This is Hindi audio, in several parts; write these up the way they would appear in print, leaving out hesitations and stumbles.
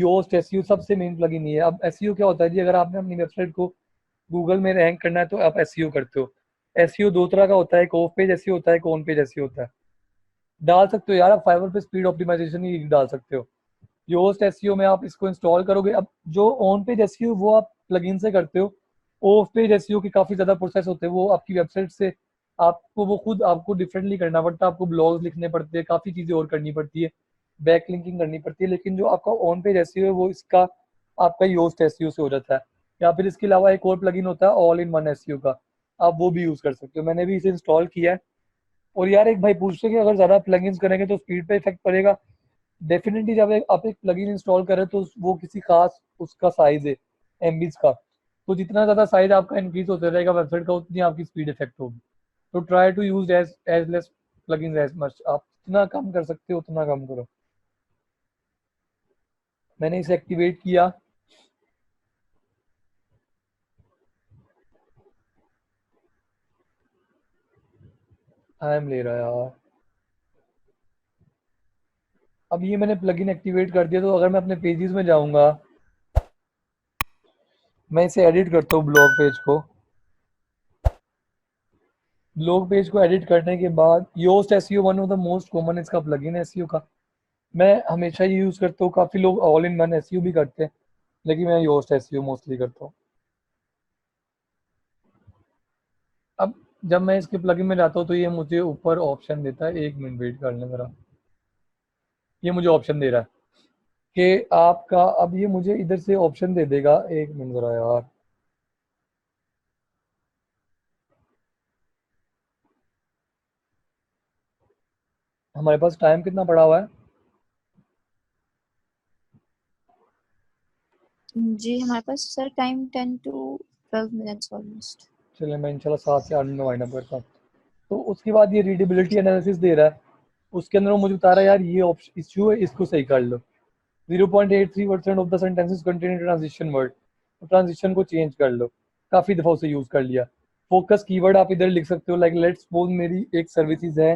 योस्ट एसईओ सबसे मेन प्लगइन ये है। अब एसईओ क्या होता है जी, अगर आपने अपनी वेबसाइट को गूगल में रैंक करना है तो आप एसईओ करते हो। एसईओ दो तरह का होता है, एक ऑफ पेज एसईओ होता है, एक ऑन पेज एसईओ होता है। डाल सकते हो यार, आप फाइवर पे स्पीड ऑप्टिमाइजेशन ही डाल सकते हो। योस्ट एसईओ में आप इसको इंस्टॉल करोगे। अब जो ऑन पेज एसईओ वो आप प्लगइन से करते हो। ऑफ पेज एसईओ के काफ़ी ज़्यादा प्रोसेस होते हैं, वो आपकी वेबसाइट से आपको वो खुद आपको डिफरेंटली करना पड़ता है। आपको ब्लॉग्स लिखने पड़ते हैं, काफ़ी चीज़ें और करनी पड़ती है, बैक लिंकिंग करनी पड़ती है। लेकिन जो आपका ऑन पेज एसईओ है वो इसका आपका योस्ट एसईओ से हो जाता है। या फिर इसके अलावा एक और प्लगइन होता है ऑल इन वन एसईओ का, आप वो भी यूज़ कर सकते हो। मैंने भी इसे इंस्टॉल किया है। और यार एक भाई पूछते कि अगर ज़्यादा प्लगइन्स करेंगे तो स्पीड पे इफेक्ट पड़ेगा। डेफिनेटली जब आप एक प्लगइन इंस्टॉल करें तो वो किसी खास उसका साइज है एमबीज का, तो जितना ज़्यादा साइज आपका इंक्रीज होता रहेगा वेबसाइट का उतनी आपकी स्पीड इफेक्ट होगी। तो try to use as less plugins as much, आप जितना कम कर सकते हो उतना कम करो। मैंने इसे एक्टिवेट किया। टाइम ले रहा है यार। अब ये मैंने प्लगइन एक्टिवेट कर दिया, तो अगर मैं अपने पेजेस में जाऊंगा, मैं इसे एडिट करता हूँ ब्लॉग पेज को। ब्लॉग पेज को एडिट करने के बाद Yoast SEO one of the most common इसका प्लगइन है एसईओ का। मैं हमेशा ये यूज़ करता हूँ। काफ़ी लोग ऑल इन वन एसईओ भी करते हैं, लेकिन मैं योस्ट एसईओ मोस्टली करता हूँ। अब जब मैं इसके प्लगइन में जाता हूँ तो ये मुझे ऊपर ऑप्शन देता है, एक मिनट वेट करने ज़रा। ये मुझे ऑप्शन दे रहा है कि आपका, अब ये मुझे इधर से ऑप्शन दे देगा, एक मिनट ज़रा यार। हमारे पास टाइम कितना पड़ा हुआ है? जी हमारे पास sir time 10 to 12 minutes almost. चलिए मैं इंशाल्लाह 7 से 8 मिनट वाइंड अप करता हूँ। तो उसके बाद ये रीडेबिलिटी एनालिसिस दे रहा है। उसके अंदर वो मुझे बता रहा है यार ये ऑप्शन इश्यू है, इसको सही कर लो। 0.83% of the sentences contain transition word, तो ट्रांजिशन को चेंज कर लो। काफ़ी दफ़ा उसे यूज़ कर लिया। फोकस कीवर्ड आप इधर लिख सकते हो, लाइक लेट्स सपोज मेरी एक सर्विसेज है,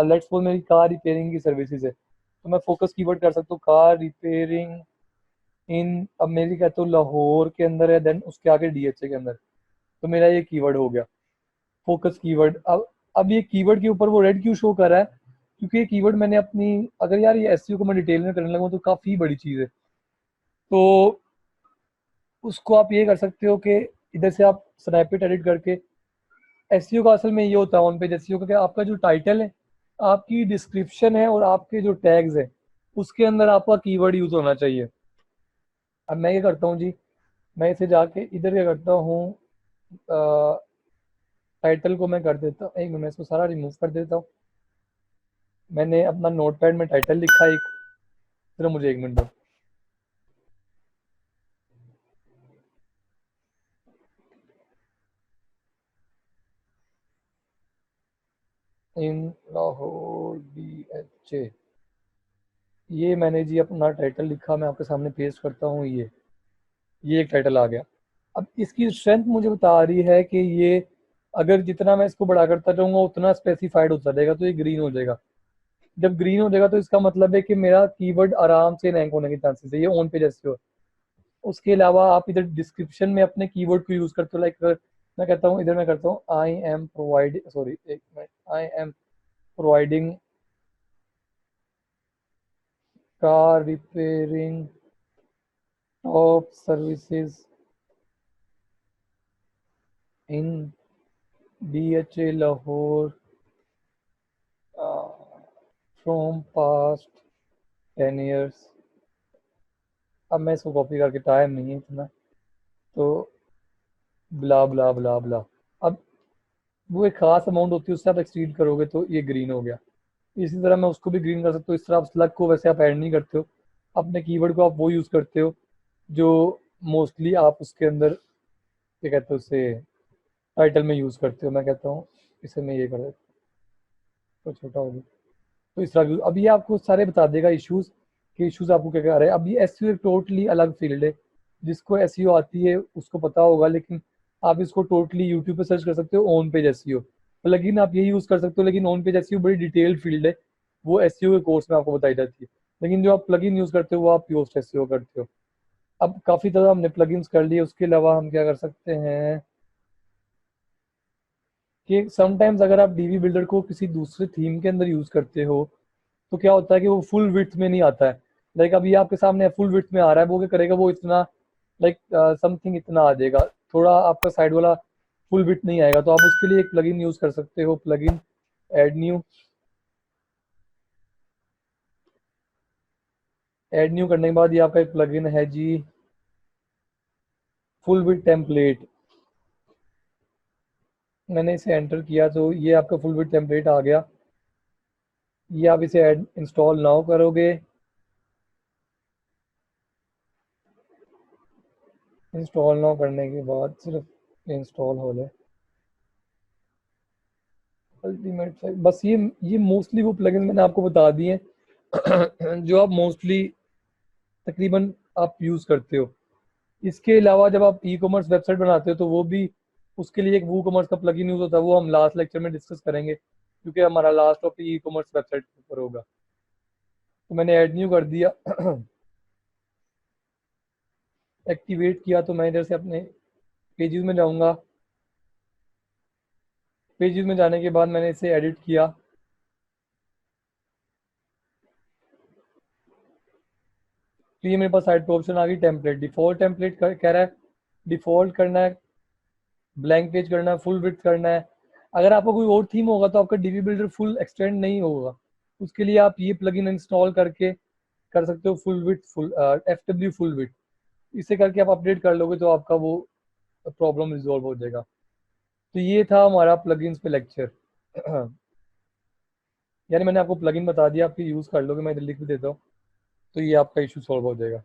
लेट्स सपोज मेरी कार रिपेयरिंग की सर्विसेज है, तो मैं फोकस कीवर्ड कर सकता हूँ कार रिपेयरिंग इन, अब मेरी कहते हो लाहौर के अंदर है, देन उसके आगे डीएचए के अंदर, तो मेरा ये कीवर्ड हो गया फोकस कीवर्ड। अब ये कीवर्ड के ऊपर वो रेड क्यों शो कर रहा है? क्योंकि ये कीवर्ड मैंने अपनी, अगर यार ये एसईओ को मैं डिटेल में करने लगूँ तो काफ़ी बड़ी चीज़ है। तो उसको आप ये कर सकते हो कि इधर से आप स्नैपेट एडिट करके, एसईओ का असल में ये होता है ऑन पेज एसईओ का, कि आपका जो टाइटल है, आपकी डिस्क्रिप्शन है और आपके जो टैग्स है, उसके अंदर आपका कीवर्ड यूज़ होना चाहिए। अब मैं ये करता हूँ जी, मैं इसे जाके इधर क्या करता हूँ, टाइटल को मैं कर देता हूँ, एक मिनट मैं इसको सारा रिमूव कर देता हूँ। मैंने अपना नोटपैड में टाइटल लिखा एक, सिर्फ मुझे एक मिनट दो। इन लाहौर डीएचए, ये मैंने जी अपना टाइटल लिखा, मैं आपके सामने पेस्ट करता हूँ। ये एक टाइटल आ गया। अब इसकी स्ट्रेंथ मुझे बता रही है कि ये, अगर जितना मैं इसको बड़ा करता जाऊंगा उतना स्पेसिफाइड होता जाएगा, तो ये ग्रीन हो जाएगा। जब ग्रीन हो जाएगा तो इसका मतलब है कि मेरा कीवर्ड आराम से रैंक होने के चांसेस है, ये ऑन पेज एसईओ। उसके अलावा आप इधर डिस्क्रिप्शन में अपने कीवर्ड को यूज करते हो, लाइक मैं कहता हूँ, इधर मैं करता हूँ आई एम प्रोवाइडिंग, सॉरी एक minute, I am providing car repairing top services in DHA Lahore from past 10 years। अब मैं इसको कॉपी करके, टाइम नहीं है इतना, तो ब्ला ब्ला ब्ला ब्ला। अब वो एक खास अमाउंट होती है, उससे आप एक्सीड करोगे तो ये ग्रीन हो गया। इसी तरह मैं उसको भी ग्रीन कर सकता हूँ। इस तरह आप स्लग को वैसे आप ऐड नहीं करते हो, अपने कीवर्ड को आप वो यूज़ करते हो जो मोस्टली आप उसके अंदर, क्या कहते हो उसे, टाइटल में यूज़ करते हो। मैं कहता हूँ इसे मैं ये कर देता हूँ, तो छोटा हो गया। तो इस तरह अब ये आपको सारे बता देगा इश्यूज, कि इश्यूज आपको क्या क्या आ रहे हैं। अब ये एसईओ एक टोटली अलग फील्ड है। जिसको एसईओ आती है उसको पता होगा, लेकिन आप इसको टोटली यूट्यूब पे सर्च कर सकते हो ऑन पेज एसईओ, प्लगइन आप ये यूज़ कर सकते हो। लेकिन ऑन पेज एसईओ बड़ी डिटेल्ड फील्ड है, वो एसईओ के कोर्स में आपको बताई जाती है। लेकिन जो आप प्लगइन यूज़ करते हो वो आप पोस्ट एसईओ करते हो। अब काफ़ी ज़्यादा हमने प्लगइन्स कर लिए, उसके अलावा हम क्या कर सकते हैं कि समटाइम्स अगर आप डीवी बिल्डर को किसी दूसरे थीम के अंदर यूज़ करते हो तो क्या होता है कि वो फुल विड्थ में नहीं आता है। लाइक अभी आपके सामने फुल विड्थ में आ रहा है, वो क्या करेगा, वो इतना लाइक समथिंग इतना आ जाएगा, थोड़ा आपका साइड वाला फुल विड्थ नहीं आएगा। तो आप उसके लिए एक प्लगइन यूज़ कर सकते हो, प्लगइन ऐड न्यू करने के बाद ये आपका एक प्लगइन है जी, फुल विड्थ टेम्पलेट। मैंने इसे एंटर किया तो ये आपका फुल विड्थ टेम्पलेट आ गया। ये आप इसे ऐड इंस्टॉल नाउ करोगे। इंस्टॉल नाउ करने के बाद सिर्फ इंस्टॉल हो जाए अल्टीमेट फाइल, बस ये मोस्टली वो प्लगइन मैंने आपको बता दिए हैं जो आप मोस्टली तकरीबन आप यूज़ करते हो। इसके अलावा जब आप ई कॉमर्स वेबसाइट बनाते हो तो वो भी, उसके लिए एक वो कॉमर्स का प्लगइन यूज़ होता है, वो हम लास्ट लेक्चर में डिस्कस करेंगे क्योंकि हमारा last topic e commerce website के ऊपर होगा। तो मैंने ऐड न्यू कर दिया एक्टिवेट किया तो मैं इधर से अपने पेजेस में जाऊंगा। पेजेस में जाने के बाद मैंने इसे एडिट किया। तो ये मेरे पास साइड पे ऑप्शन आ गई टेम्पलेट, डिफॉल्ट टेम्पलेट कह रहा है डिफॉल्ट करना है, ब्लैंक पेज करना है, फुल विड्थ करना है। अगर आपका कोई और थीम होगा तो आपका डीवी बिल्डर फुल एक्सटेंड नहीं होगा, उसके लिए आप ये प्लगइन इंस्टॉल करके कर सकते हो full width, full F full width. इसे करके आप अपडेट कर लोगे तो आपका वो प्रॉब्लम रिजॉल्व हो जाएगा। तो ये था हमारा प्लगइन्स पे लेक्चर यानी मैंने आपको प्लगइन बता दिया, आप यूज़ कर लोगे, मैं इधर लिख भी देता हूँ, तो ये आपका इशू सॉल्व हो जाएगा।